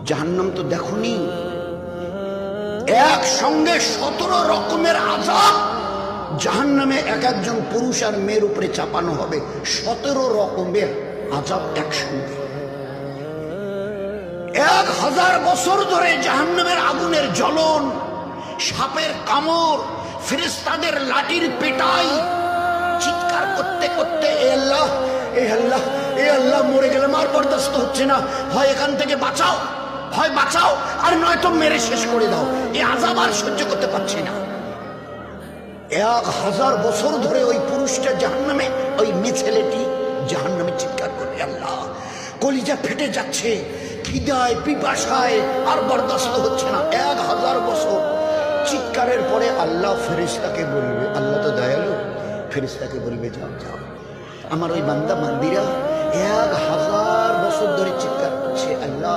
জাহান্নাম তো দেখোনি, একসঙ্গে 17 রকমের আযাব জাহান্নামে এক একজন পুরুষ আর মেয়ের উপরে চাপানো হবে। 17 রকমের আযাব একসঙ্গে। 1000 বছর ধরে জাহান্নামের আগুনের জ্বলন, সাপের কামড়, ফেরেশতাদের লাঠির পেটাই, চিৎকার করতে করতে এ আল্লাহ, এ আল্লাহ, এ আল্লাহ, মরে গেলাম, আর বরদাস্ত হচ্ছে না, হয় এখান থেকে বাঁচাও, হয় বাঁচাও, আর নয়তো মেরে শেষ করে দাও, এই আযাব আর সহ্য করতে পারছি না। 1000 বছর ধরে ওই পুরুষটা জাহান্নামে, ওই মেয়ে ছেলেটি জাহান্নামে চিৎকার করে, আল্লাহ, কলিজা ফেটে যাচ্ছে, খিদায় পিপাসায় আর বরদাস্ত হচ্ছে না। 1000 বছর চিৎকারের পরে আল্লাহ ফেরেশতাকে বলবে, আল্লাহ তো দয়ালু, ফেরেশতাকে বলবে যাও যাও, আমার ওই বান্দা বান্দিরা 1000 বছর ধরে চিৎকার করছে, আল্লাহ